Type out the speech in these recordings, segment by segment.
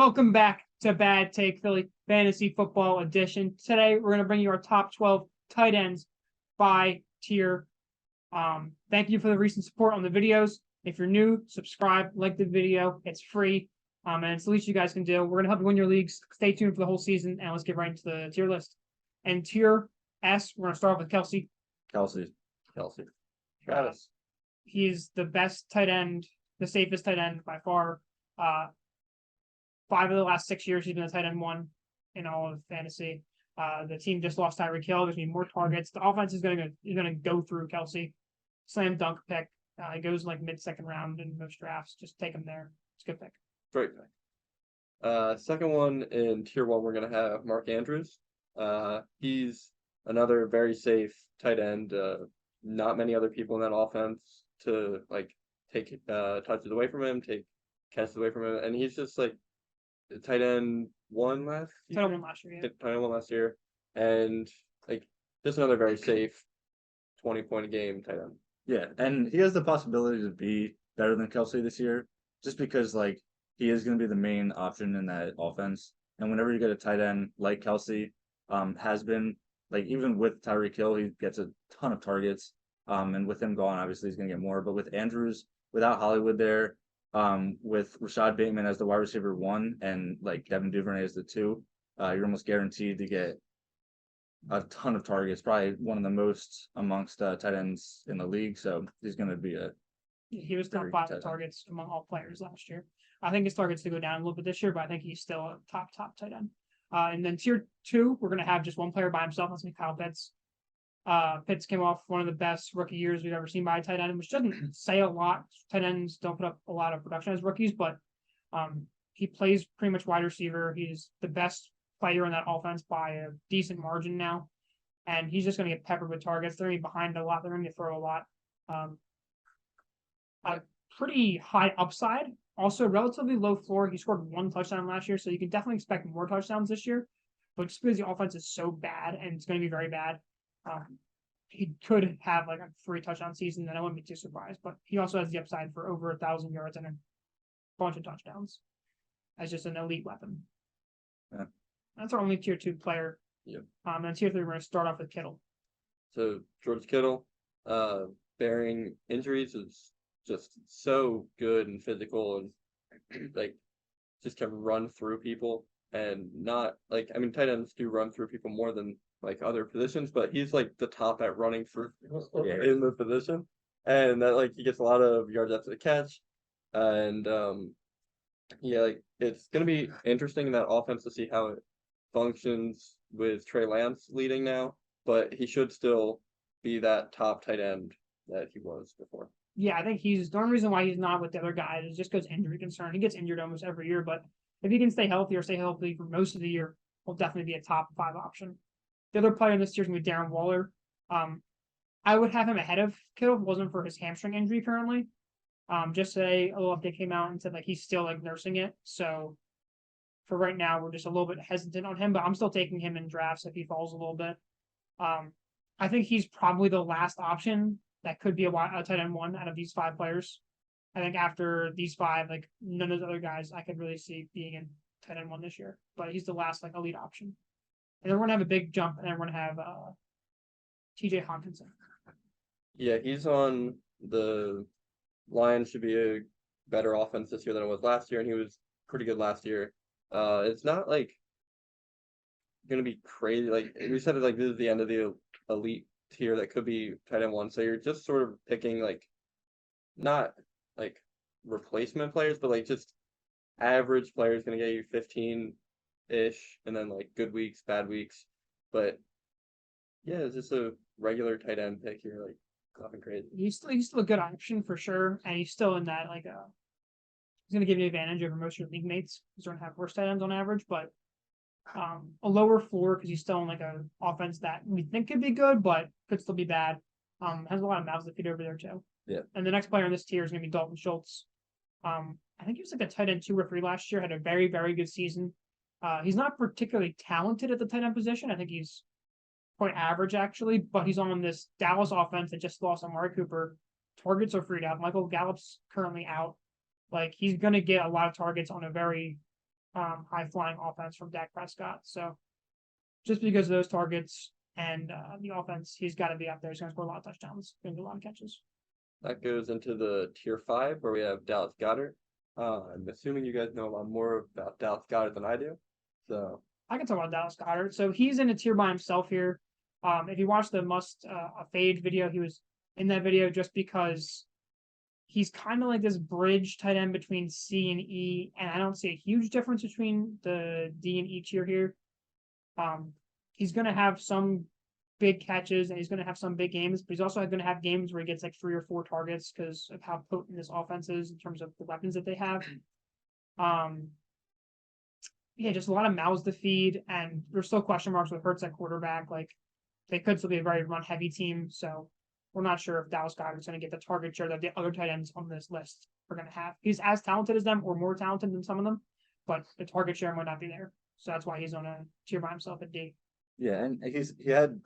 Welcome back to Bad Take Philly Fantasy Football Edition. Today, we're going to bring you our top 12 tight ends by tier. Thank you for the recent support on the videos. If you're new, subscribe, like the video. It's free, and it's the least you guys can do. We're going to help you win your leagues. Stay tuned for the whole season, and let's get right into the tier list. And tier S, we're going to start off with Kelsey. Kelsey. Travis. He's the best tight end, the safest tight end by far. 5 of the last 6 years, he's been a tight end 1 in all of fantasy. The team just lost Tyreek Hill. There's going to be more targets. The offense is going to go through Kelsey. Slam dunk pick. He goes like mid-second round in most drafts. Just take him there. It's a good pick. Great pick. Second one in tier 1, we're going to have Mark Andrews. He's another very safe tight end. Not many other people in that offense to take touches away from him, take catches away from him, and he's just like tight end 1 last year. Tight end 1 last year, yeah. Tight end 1 last year, and just another very safe 20-point a game tight end. Yeah, and he has the possibility to be better than Kelsey this year, just because he is going to be the main option in that offense. And whenever you get a tight end like Kelsey, has been even with Tyreek Hill, he gets a ton of targets. And with him gone, obviously he's going to get more. But with Andrews, without Hollywood there, with Rashad Bateman as the wide receiver 1 and Devin Duvernay as the 2, you're almost guaranteed to get a ton of targets, probably one of the most amongst tight ends in the league. So he's going to be he was top 5 targets among all players last year. I think his targets to go down a little bit this year, but I think he's still a top tight end. And then tier 2, we're going to have just one player by himself. That's Kyle Pitts. Pitts came off one of the best rookie years we've ever seen by a tight end, which doesn't say a lot. Tight ends don't put up a lot of production as rookies, but he plays pretty much wide receiver. He's the best player in that offense by a decent margin now, and he's just going to get peppered with targets. They're going to be behind a lot. They're going to throw a lot. A pretty high upside, also relatively low floor. He scored 1 touchdown last year, so you can definitely expect more touchdowns this year. But just because the offense is so bad, and it's going to be very bad, he could have a 3 touchdown season, and I wouldn't be too surprised. But he also has the upside for over 1,000 yards and a bunch of touchdowns as just an elite weapon. Yeah. That's our only tier 2 player. Yep. And tier 3, we're going to start off with Kittle. So George Kittle, bearing injuries, is just so good and physical and just can run through people and not tight ends do run through people more than other positions, but he's the top at running through in the position, and that he gets a lot of yards after the catch, and it's gonna be interesting in that offense to see how it functions with Trey Lance leading now, but he should still be that top tight end that he was before. Yeah, I think he's the only reason why he's not with the other guys is just because injury concern. He gets injured almost every year, but if he can stay healthy for most of the year, he'll definitely be a top 5 option. The other player in this tier is going to be Darren Waller. I would have him ahead of Kittle if it wasn't for his hamstring injury currently. Just say a little update came out and said he's still nursing it. So for right now, we're just a little bit hesitant on him, but I'm still taking him in drafts if he falls a little bit. I think he's probably the last option that could be a tight end 1 out of these 5 players. I think after these 5, none of those other guys I could really see being in tight end 1 this year. But he's the last elite option. And then we're going to have a big jump, and then we're going to have T.J. Hockenson. Yeah, he's on the Lions. Should be a better offense this year than it was last year, and he was pretty good last year. It's not going to be crazy. We said this is the end of the elite tier that could be tight end 1. So you're just sort of picking not replacement players, but just average players going to get you 15-ish, and then good weeks, bad weeks. But yeah, it's just a regular tight end pick here, nothing crazy. He's still a good option for sure, and he's still in that he's going to give you an advantage over most of your league mates. He's going to have worse tight ends on average, but a lower floor because he's still in a offense that we think could be good, but could still be bad. Has a lot of mouths to feed over there too. Yeah. And the next player in this tier is going to be Dalton Schultz. I think he was a tight end 2 or 3 last year. Had a very, very good season. He's not particularly talented at the tight end position. I think he's quite average actually, but he's on this Dallas offense that just lost Amari Cooper. Targets are freed up. Michael Gallup's currently out. He's going to get a lot of targets on a very high flying offense from Dak Prescott. So just because of those targets and the offense, he's got to be up there. He's going to score a lot of touchdowns, going to do a lot of catches. That goes into the tier 5 where we have Dallas Goedert. I'm assuming you guys know a lot more about Dallas Goedert than I do. So I can talk about Dallas Goedert. So he's in a tier by himself here. If you watch the fade video, he was in that video just because he's kind of like this bridge tight end between C and E, and I don't see a huge difference between the D and E tier here. He's going to have some big catches and he's going to have some big games, but he's also going to have games where he gets like 3 or 4 targets because of how potent this offense is in terms of the weapons that they have. Yeah, just a lot of mouths to feed, and there's still question marks with Hurts at quarterback. Like, they could still be a very run-heavy team, so we're not sure if Dallas Goedert's going to get the target share that the other tight ends on this list are going to have. He's as talented as them or more talented than some of them, but the target share might not be there. So that's why he's on a tier by himself at D. Yeah, and he had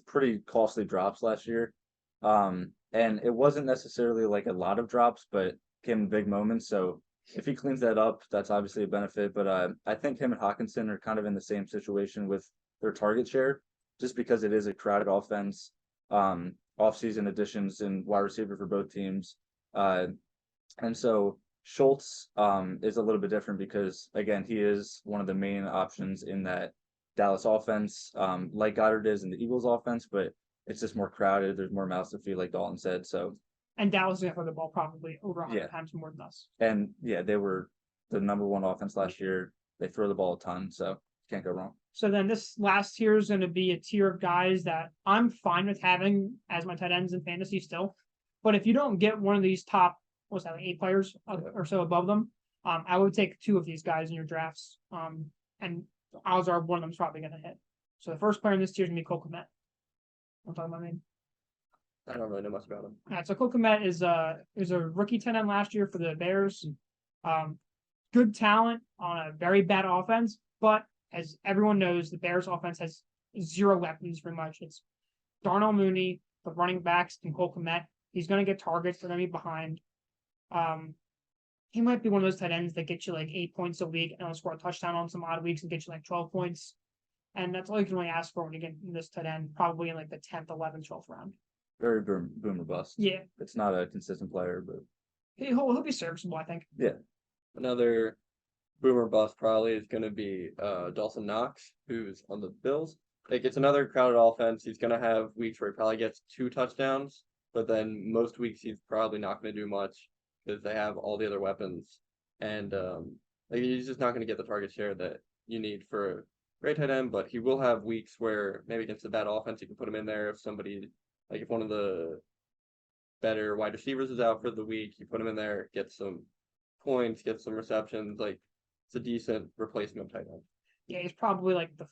pretty costly drops last year. And it wasn't necessarily like a lot of drops, but came in big moments. So if he cleans that up, that's obviously a benefit. But I think him and Hawkinson are kind of in the same situation with their target share, just because it is a crowded offense. Offseason additions and wide receiver for both teams. And so Schultz is a little bit different because, again, he is one of the main options in that Dallas offense, like Goddard is in the Eagles offense, but it's just more crowded. There's more mouths to feed, like Dalton said. So, and Dallas is going to throw the ball probably over 100 times more than us. And yeah, they were the number 1 offense last year. They throw the ball a ton, so can't go wrong. So then this last tier is going to be a tier of guys that I'm fine with having as my tight ends in fantasy still. But if you don't get one of these top, what's that, like 8 players or so above them, I would take 2 of these guys in your drafts. And odds are one of them's probably going to hit. So the first player in this tier is going to be Cole Kmet. I'm talking about me. I don't really know much about him. All right, so Cole Kmet is a rookie tight end last year for the Bears. Good talent on a very bad offense, but as everyone knows, the Bears offense has 0 weapons pretty much. It's Darnell Mooney, the running backs, and Cole Kmet. He's going to get targets. They're going to be behind. He might be one of those tight ends that get you like 8 points a week and he'll score a touchdown on some odd weeks and get you like 12 points. And that's all you can really ask for when you get this tight end, probably in like the 10th, 11th, 12th round. Very boomer bust. Yeah. It's not a consistent player, but He'll be serviceable, I think. Yeah. Another boomer bust probably is going to be Dawson Knox, who's on the Bills. Like, it's another crowded offense. He's going to have weeks where he probably gets 2 touchdowns, but then most weeks he's probably not going to do much because they have all the other weapons. And like, he's just not going to get the target share that you need for a great tight end, but he will have weeks where maybe against a bad offense, you can put him in there. If somebody, like if one of the better wide receivers is out for the week, you put him in there, get some points, get some receptions. Like, it's a decent replacement tight end. Yeah, he's probably like the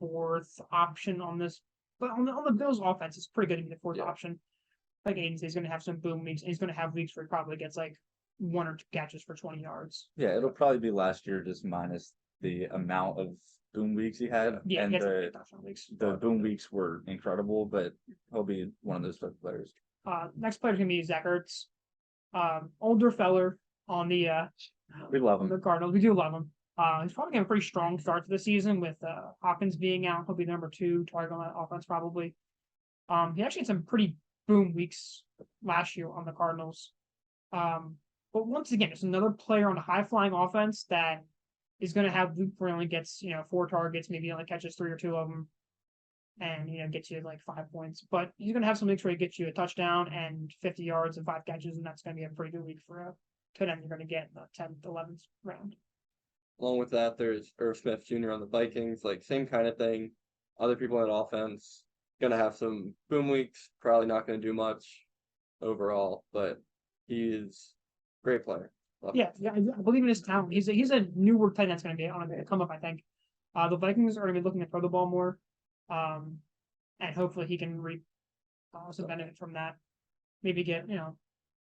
4th option on this. But on the Bills offense, it's pretty good to be the 4th option. Like Aiden said, he's going to have some boom weeks, and he's going to have weeks where he probably gets like 1 or 2 catches for 20 yards. Yeah, it'll probably be last year just minus the amount of boom weeks he had. Yeah, and he has touchdown weeks. the boom weeks were incredible, but he'll be one of those type of players. Next player is going to be Zach Ertz. Older feller on the We love him. the Cardinals. We do love him. He's probably getting a pretty strong start to the season with Hopkins being out. He'll be number 2 target on that offense probably. He actually had some pretty boom weeks last year on the Cardinals. But once again, it's another player on a high flying offense that is going to have week where he only gets 4 targets, maybe only catches 3 or 2 of them, and gets you like 5 points. But he's going to have some weeks where he gets you a touchdown and 50 yards and 5 catches, and that's going to be a pretty good week for a tight end you're going to get in the 10th, 11th round. Along with that, there's Irv Smith Jr. on the Vikings, like same kind of thing. Other people on offense gonna have some boom weeks, probably not gonna do much overall, but he's a great player. Yeah, I believe in his talent. He's a newer tight end that's going to be on a come up, I think. The Vikings are going to be looking to throw the ball more, and hopefully he can reap some benefit from that. Maybe get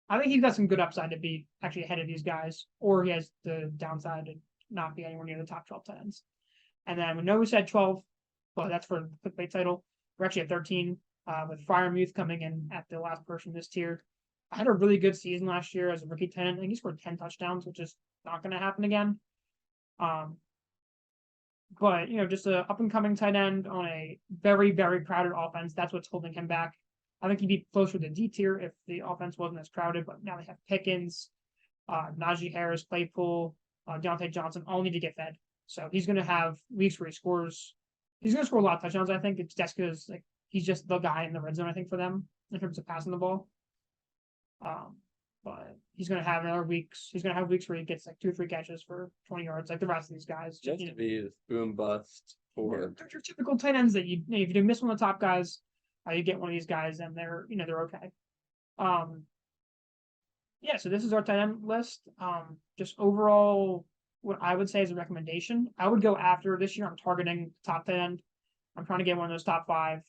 I think he's got some good upside to be actually ahead of these guys, or he has the downside to not be anywhere near the top 12 tight ends. And then we know we said 12, but that's for the clickbait title. We're actually at 13 with Freiermuth coming in at the last person this tier. I had a really good season last year as a rookie tight end. I think he scored 10 touchdowns, which is not going to happen again. But just a up and coming tight end on a very, very crowded offense. That's what's holding him back. I think he'd be closer to D tier if the offense wasn't as crowded, but now they have Pickens, Najee Harris, Claypool, Deontay Johnson all need to get fed. So he's going to have weeks where he scores. He's going to score a lot of touchdowns. I think it's just because like he's just the guy in the red zone. I think for them in terms of passing the ball. But he's going to have another weeks. He's going to have weeks where he gets like 2 or 3 catches for 20 yards, like the rest of these guys. Just to be this boom bust for They're your typical tight ends that if you do miss one of the top guys, you get one of these guys and they're okay. Yeah, so this is our tight end list. Just overall, what I would say is a recommendation. I would go after this year. I'm targeting top tight end. I'm trying to get one of those top 5.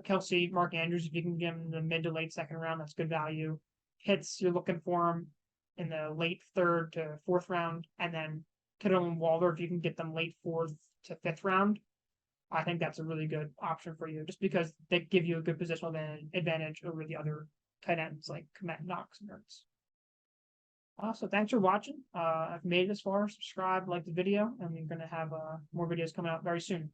Kelsey, Mark Andrews, if you can get him in the mid to late second round, that's good value. Pitts, you're looking for him in the late 3rd to 4th round, and then Kittle and Waller, if you can get them late 4th to 5th round, I think that's a really good option for you, just because they give you a good positional advantage over the other tight ends like Komet, Knox, and Ertz. So thanks for watching. I've made it this far. Subscribe, like the video, and we're going to have more videos coming out very soon.